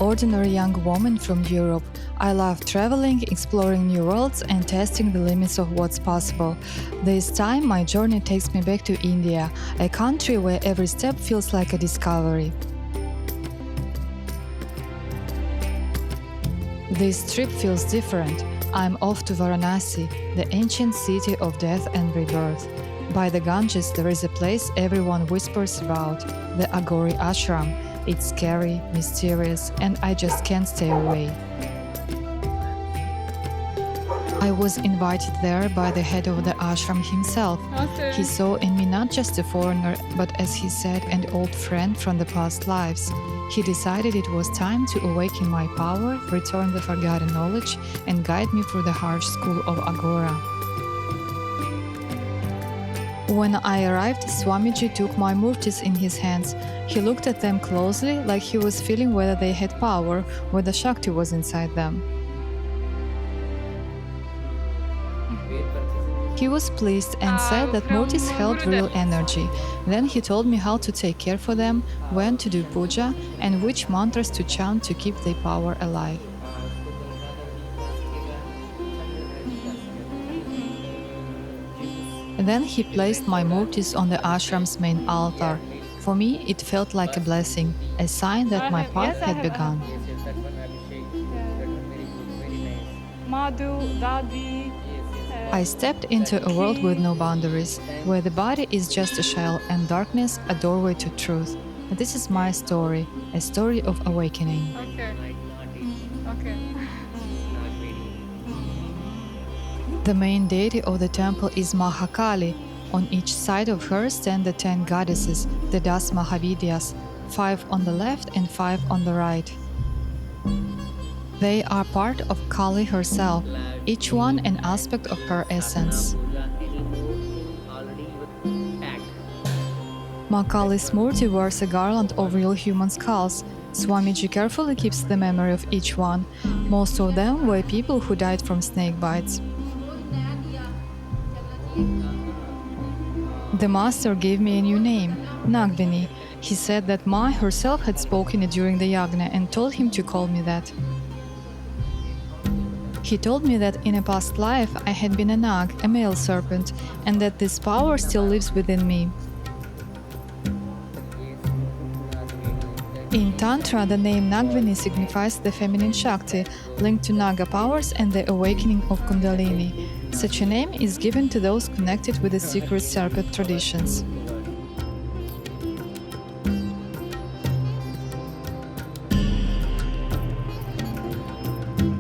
ordinary young woman from Europe. I love traveling, exploring new worlds, and testing the limits of what's possible. This time, my journey takes me back to India, a country where every step feels like a discovery. This trip feels different. I'm off to Varanasi, the ancient city of death and rebirth. By the Ganges, there is a place everyone whispers about, the Aghori ashram. It's scary, mysterious, and I just can't stay away. I was invited there by the head of the ashram himself. Okay. He saw in me not just a foreigner, but as he said, an old friend from the past lives. He decided it was time to awaken my power, return the forgotten knowledge, and guide me through the harsh school of Aghora. When I arrived, Swamiji took my murtis in his hands. He looked at them closely, like he was feeling whether they had power, whether Shakti was inside them. He was pleased and said that murtis held real energy. Then he told me how to take care for them, when to do puja, and which mantras to chant to keep their power alive. Then he placed my murtis on the ashram's main altar. For me, it felt like a blessing, a sign that my path had begun. Madhu, Dadi. I stepped into a world with no boundaries, where the body is just a shell and darkness a doorway to truth. This is my story, a story of awakening. Okay. Okay. The main deity of the temple is Maa Kali. On each side of her stand the 10 goddesses, the Das Mahavidyas, 5 on the left and 5 on the right. They are part of Kali herself, each one an aspect of her essence. Maa Kali's murti wears a garland of real human skulls. Swamiji carefully keeps the memory of each one. Most of them were people who died from snake bites. The master gave me a new name, Nagvini. He said that Ma herself had spoken it during the yagna and told him to call me that. He told me that in a past life I had been a Nag, a male serpent, and that this power still lives within me. In Tantra, the name Nagvini signifies the feminine Shakti, linked to Naga powers and the awakening of Kundalini. Such a name is given to those connected with the secret serpent traditions.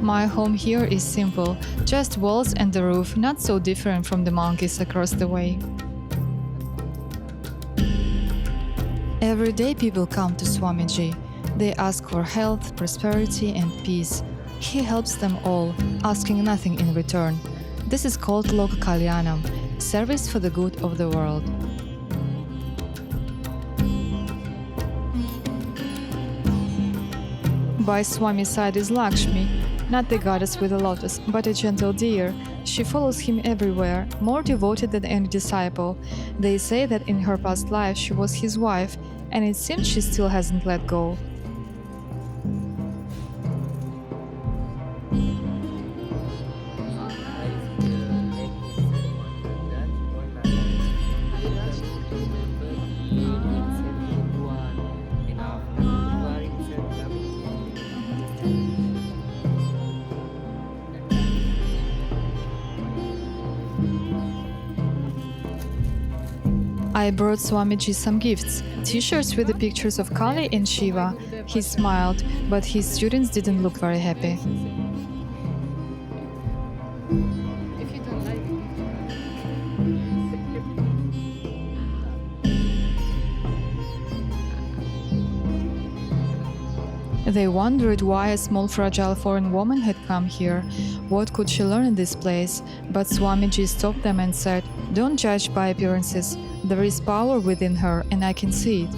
My home here is simple, just walls and a roof, not so different from the monkeys across the way. Every day people come to Swamiji. They ask for health, prosperity and peace. He helps them all, asking nothing in return. This is called Lok Kalyanam, service for the good of the world. By Swami's side is Lakshmi, not the goddess with a lotus, but a gentle deer. She follows him everywhere, more devoted than any disciple. They say that in her past life she was his wife, and it seems she still hasn't let go. I brought Swamiji some gifts, t-shirts with the pictures of Kali and Shiva. He smiled, but his students didn't look very happy. If you don't like it. They wondered why a small fragile foreign woman had come here. What could she learn in this place? But Swamiji stopped them and said, "Don't judge by appearances. There is power within her, and I can see it."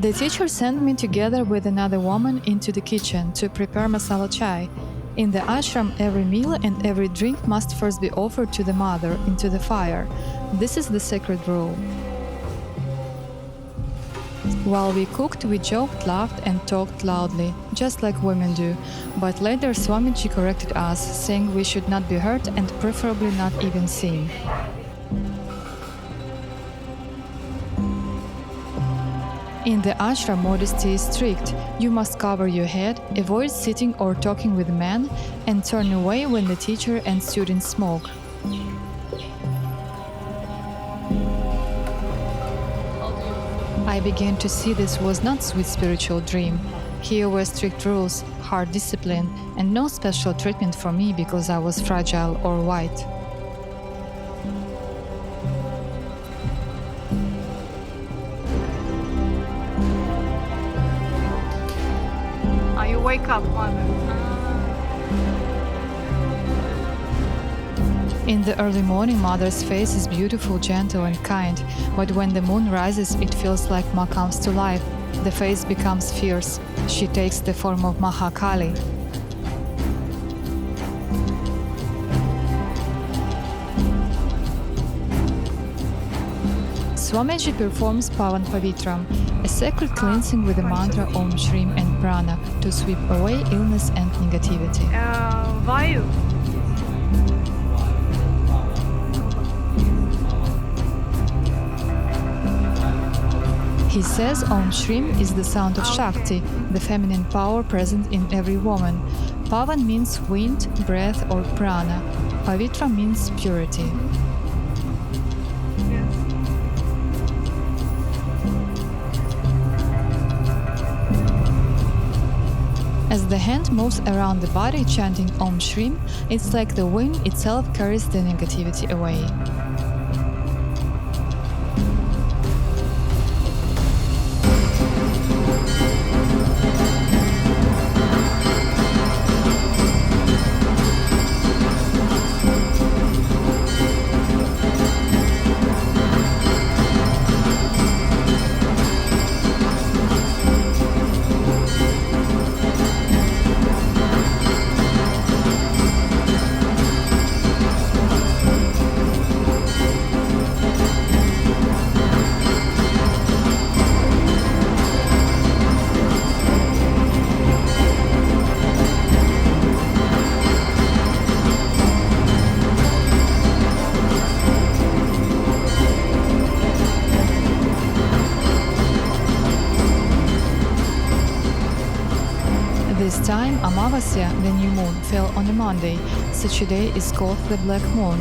The teacher sent me together with another woman into the kitchen to prepare masala chai. In the ashram, every meal and every drink must first be offered to the mother into the fire. This is the sacred rule. While we cooked, we joked, laughed, and talked loudly, just like women do. But later Swamiji corrected us, saying we should not be heard and preferably not even seen. In the ashram, modesty is strict. You must cover your head, avoid sitting or talking with men, and turn away when the teacher and students smoke. I began to see this was not sweet spiritual dream. Here were strict rules, hard discipline, and no special treatment for me because I was fragile or white. You wake up, mother. In the early morning, mother's face is beautiful, gentle, and kind, but when the moon rises, it feels like Ma comes to life. The face becomes fierce. She takes the form of Maa Kali. Swamiji performs Pavan Pavitram, a sacred cleansing with the mantra Om Shrim and Prana to sweep away illness and negativity. Vayu. He says Om Shrim is the sound of Shakti, the feminine power present in every woman. Pavan means wind, breath, or prana. Pavitra means purity. As the hand moves around the body chanting Om Shrim, it's like the wind itself carries the negativity away. This time, Amavasya, the new moon, fell on a Monday. Such a day is called the Black Moon.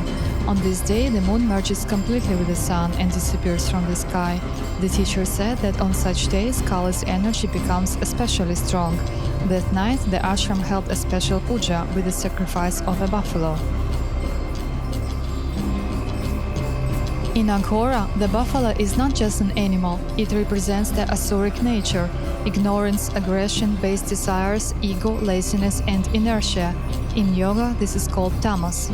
On this day, the moon merges completely with the sun and disappears from the sky. The teacher said that on such days, Kali's energy becomes especially strong. That night, the ashram held a special puja with the sacrifice of a buffalo. In Aghora, the buffalo is not just an animal, it represents the Asuric nature, ignorance, aggression, base desires, ego, laziness, and inertia. In yoga, this is called tamas.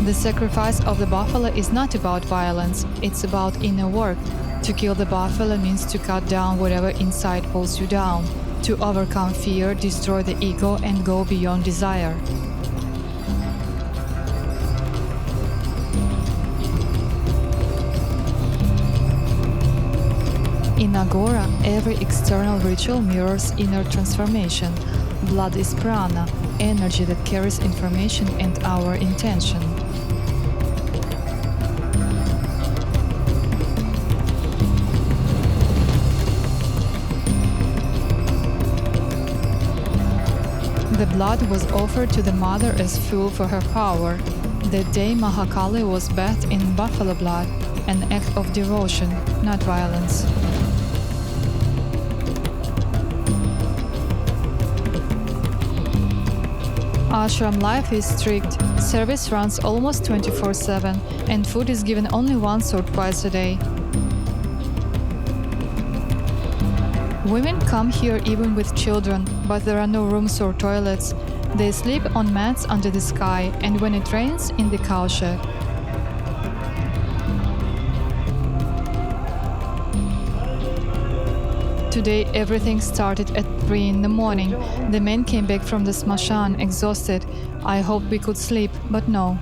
The sacrifice of the buffalo is not about violence, it's about inner work. To kill the buffalo means to cut down whatever inside pulls you down, to overcome fear, destroy the ego, and go beyond desire. In Aghora, every external ritual mirrors inner transformation. Blood is prana, energy that carries information and our intention. The blood was offered to the mother as fuel for her power. That day Maa Kali was bathed in buffalo blood, an act of devotion, not violence. Ashram life is strict. Service runs almost 24/7, and food is given only once or twice a day. Women come here even with children, but there are no rooms or toilets. They sleep on mats under the sky, and when it rains, in the cowshed. Today everything started at 3 in the morning. The men came back from the smashan, exhausted. I hoped we could sleep, but no.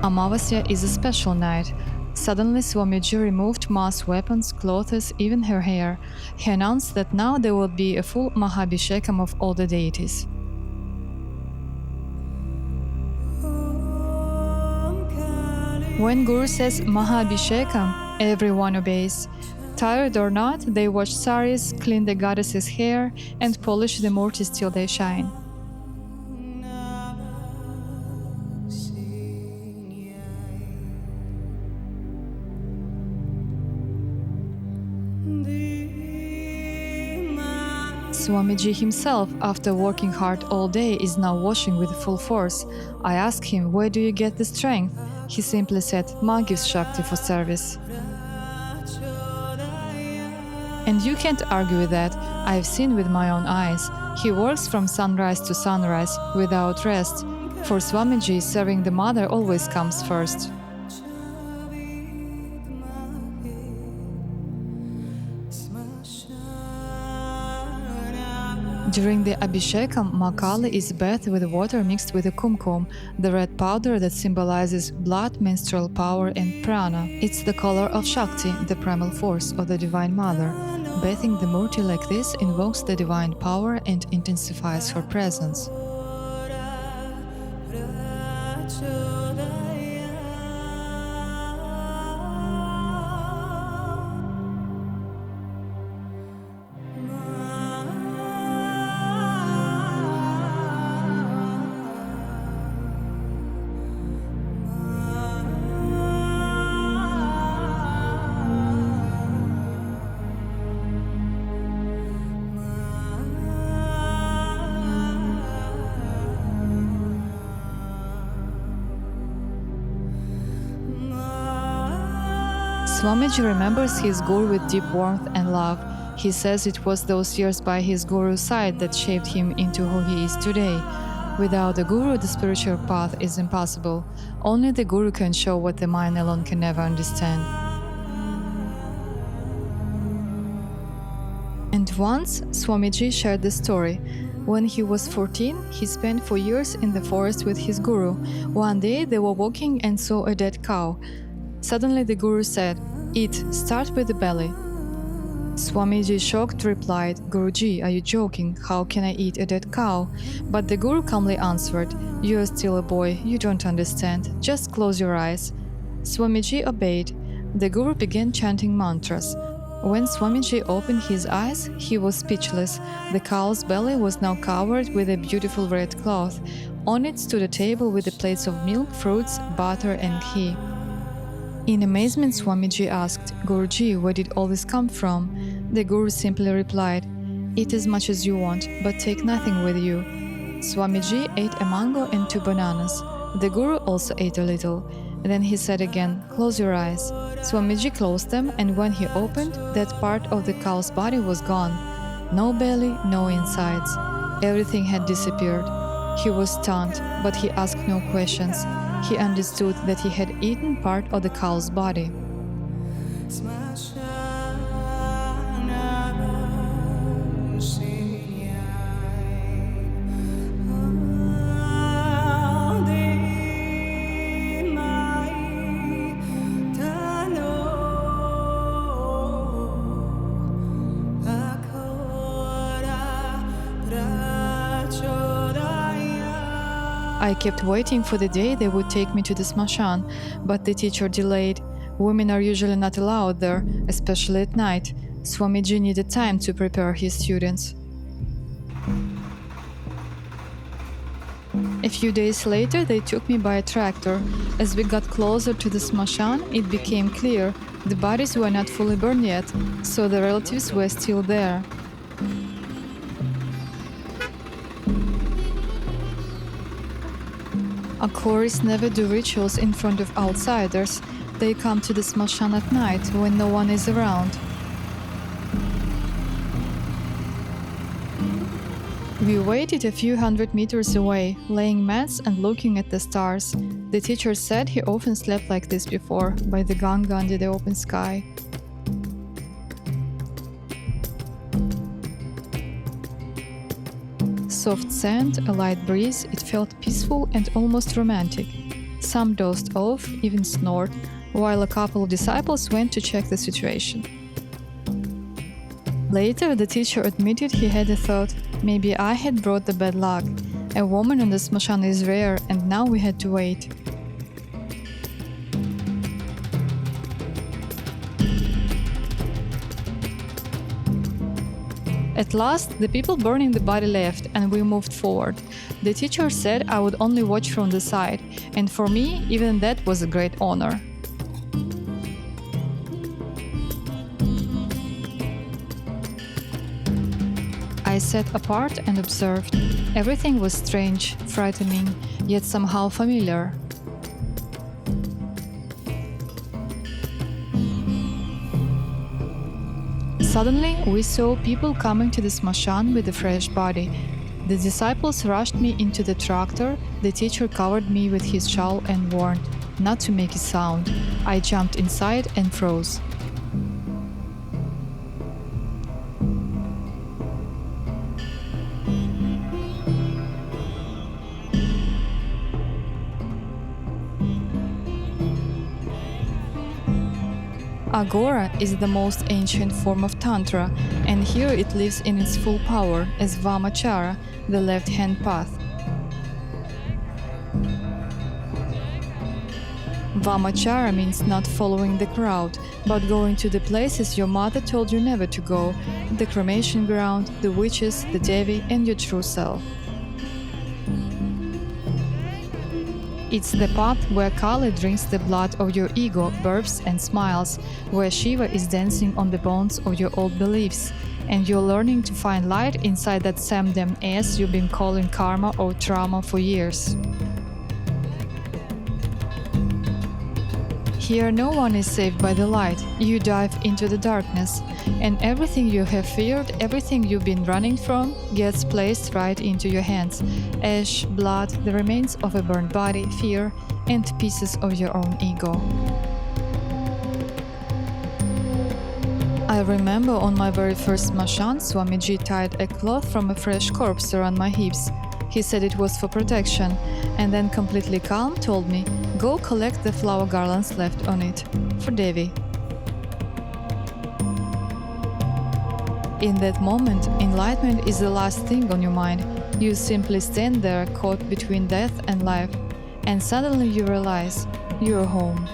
Amavasya is a special night. Suddenly Swamiji removed Maa's weapons, clothes, even her hair. He announced that now there will be a full Mahabhishekam of all the deities. When Guru says Mahabhishekam, everyone obeys. Tired or not, they wash saris, clean the goddess's hair, and polish the murtis till they shine. Swamiji himself, after working hard all day, is now washing with full force. I asked him, where do you get the strength? He simply said, Ma gives Shakti for service. And you can't argue with that. I've seen with my own eyes. He works from sunrise to sunrise, without rest. For Swamiji, serving the mother always comes first. During the Abhishekam, Maa Kali is bathed with water mixed with a kumkum, the red powder that symbolizes blood, menstrual power, and prana. It's the color of Shakti, the primal force of the Divine Mother. Bathing the murti like this invokes the divine power and intensifies her presence. Swamiji remembers his Guru with deep warmth and love. He says it was those years by his Guru's side that shaped him into who he is today. Without the Guru, the spiritual path is impossible. Only the Guru can show what the mind alone can never understand. And once, Swamiji shared the story. When he was 14, he spent 4 years in the forest with his Guru. One day, they were walking and saw a dead cow. Suddenly the Guru said, "Eat, start with the belly." Swamiji, shocked, replied, "Guruji, are you joking? How can I eat a dead cow?" But the Guru calmly answered, "You are still a boy, you don't understand. Just close your eyes." Swamiji obeyed. The Guru began chanting mantras. When Swamiji opened his eyes, he was speechless. The cow's belly was now covered with a beautiful red cloth. On it stood a table with the plates of milk, fruits, butter, and ghee. In amazement, Swamiji asked, "Guruji, where did all this come from?" The Guru simply replied, "Eat as much as you want, but take nothing with you." Swamiji ate a mango and 2 bananas. The Guru also ate a little. Then he said again, "Close your eyes." Swamiji closed them, and when he opened, that part of the cow's body was gone. No belly, no insides. Everything had disappeared. He was stunned, but he asked no questions. He understood that he had eaten part of the cow's body. I kept waiting for the day they would take me to the smashan, but the teacher delayed. Women are usually not allowed there, especially at night. Swamiji needed time to prepare his students. A few days later, they took me by a tractor. As we got closer to the smashan, it became clear the bodies were not fully burned yet, so the relatives were still there. Aghoris never do rituals in front of outsiders. They come to the smashan at night when no one is around. We waited a few hundred meters away, laying mats and looking at the stars. The teacher said he often slept like this before, by the Ganga under the open sky. Soft sand, a light breeze, it felt peaceful and almost romantic. Some dozed off, even snored, while a couple of disciples went to check the situation. Later, the teacher admitted he had a thought, maybe I had brought the bad luck. A woman in the smashan is rare, and now we had to wait. At last, the people burning the body left, and we moved forward. The teacher said I would only watch from the side, and for me, even that was a great honor. I sat apart and observed. Everything was strange, frightening, yet somehow familiar. Suddenly, we saw people coming to the smashan with a fresh body. The disciples rushed me into the tractor. The teacher covered me with his shawl and warned not to make a sound. I jumped inside and froze. Aghora is the most ancient form of Tantra, and here it lives in its full power as Vamachara, the left-hand path. Vamachara means not following the crowd, but going to the places your mother told you never to go, the cremation ground, the witches, the Devi, and your true self. It's the path where Kali drinks the blood of your ego, burps and smiles, where Shiva is dancing on the bones of your old beliefs, and you're learning to find light inside that same damn ass you've been calling karma or trauma for years. Here no one is saved by the light. You dive into the darkness, and everything you have feared, everything you've been running from, gets placed right into your hands. Ash, blood, the remains of a burned body, fear, and pieces of your own ego. I remember on my very first smashan, Swamiji tied a cloth from a fresh corpse around my hips. He said it was for protection, and then completely calm told me, go collect the flower garlands left on it, for Devi. In that moment, enlightenment is the last thing on your mind. You simply stand there caught between death and life, and suddenly you realize you're home.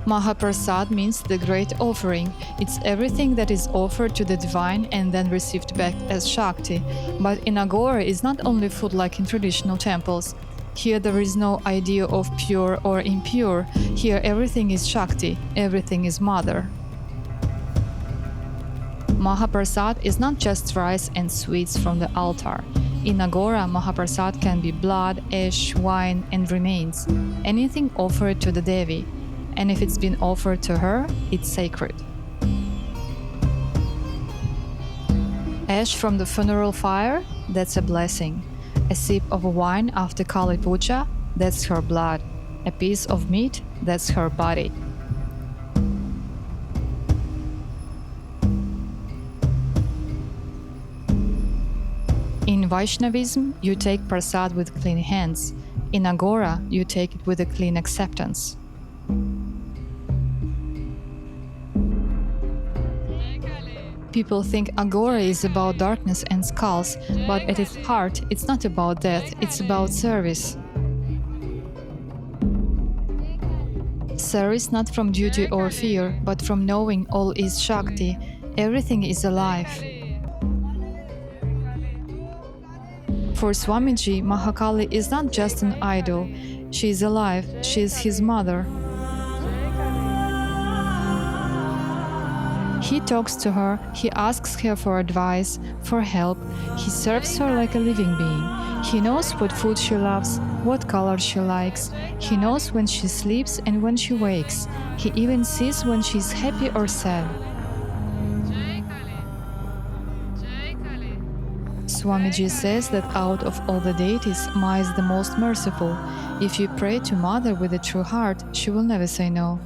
Mahaprasad means the great offering. It's everything that is offered to the divine and then received back as Shakti. But in Aghora is not only food like in traditional temples. Here there is no idea of pure or impure. Here everything is Shakti, everything is Mother. Mahaprasad is not just rice and sweets from the altar. In Aghora, Mahaprasad can be blood, ash, wine, and remains. Anything offered to the Devi. And if it's been offered to her, it's sacred. Ash from the funeral fire, that's a blessing. A sip of wine after Kali Puja, that's her blood. A piece of meat, that's her body. In Vaishnavism, you take prasad with clean hands. In Aghora, you take it with a clean acceptance. People think Aghora is about darkness and skulls, but at its heart, it's not about death, it's about service. Service not from duty or fear, but from knowing all is Shakti, everything is alive. For Swamiji, Maa Kali is not just an idol, she is alive, she is his mother. He talks to her, he asks her for advice, for help, he serves her like a living being. He knows what food she loves, what color she likes, he knows when she sleeps and when she wakes, he even sees when she is happy or sad. Swamiji says that out of all the deities, Maa is the most merciful. If you pray to Mother with a true heart, she will never say no.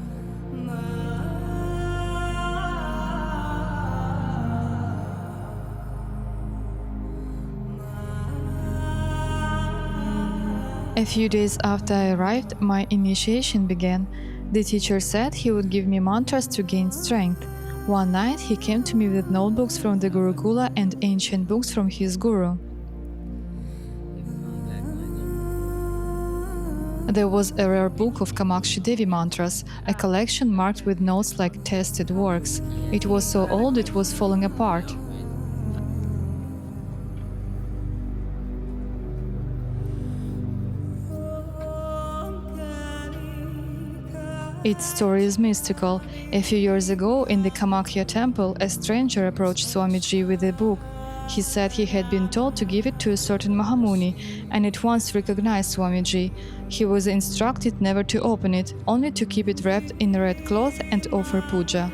A few days after I arrived, my initiation began. The teacher said he would give me mantras to gain strength. One night he came to me with notebooks from the Gurukula and ancient books from his guru. There was a rare book of Kamakhya Devi mantras, a collection marked with notes like tested works. It was so old it was falling apart. Its story is mystical. A few years ago, in the Kamakhya temple, a stranger approached Swamiji with a book. He said he had been told to give it to a certain Mahamuni, and at once recognized Swamiji. He was instructed never to open it, only to keep it wrapped in red cloth and offer puja.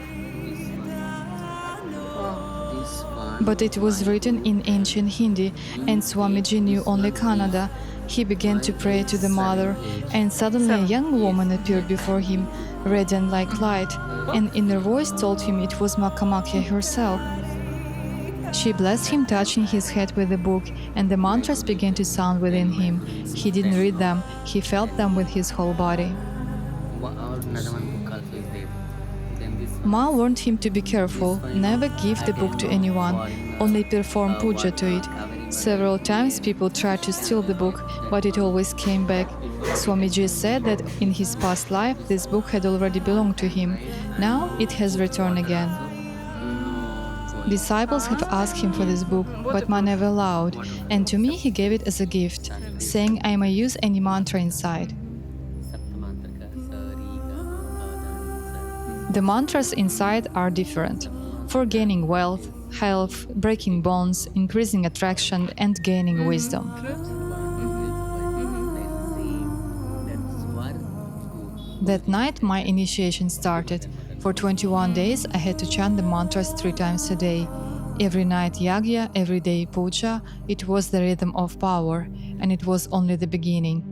But it was written in ancient Hindi, and Swamiji knew only Kannada. He began to pray to the Mother, and suddenly a young woman appeared before him, radiant like light. An inner voice told him it was Kamakhya herself. She blessed him, touching his head with the book, and the mantras began to sound within him. He didn't read them, he felt them with his whole body. Ma warned him to be careful, never give the book to anyone, only perform puja to it. Several times people tried to steal the book, but it always came back. Swamiji said that in his past life this book had already belonged to him. Now it has returned again. Disciples have asked him for this book, but Ma never allowed, and to me he gave it as a gift, saying I may use any mantra inside. The mantras inside are different, for gaining wealth, health, breaking bonds, increasing attraction, and gaining wisdom. That night my initiation started. For 21 days I had to chant the mantras 3 times a day. Every night yagya, every day puja. It was the rhythm of power, and it was only the beginning.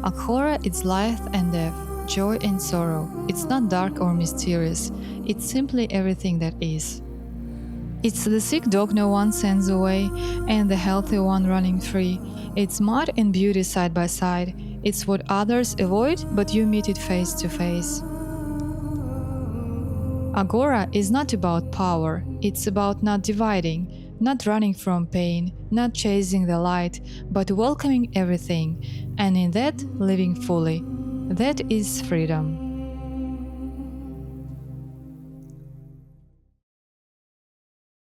Aghora is life and death, joy and sorrow. It's not dark or mysterious. It's simply everything that is. It's the sick dog no one sends away, and the healthy one running free. It's mud and beauty side by side. It's what others avoid, but you meet it face to face. Aghora is not about power. It's about not dividing, not running from pain, not chasing the light, but welcoming everything, and in that, living fully. That is freedom.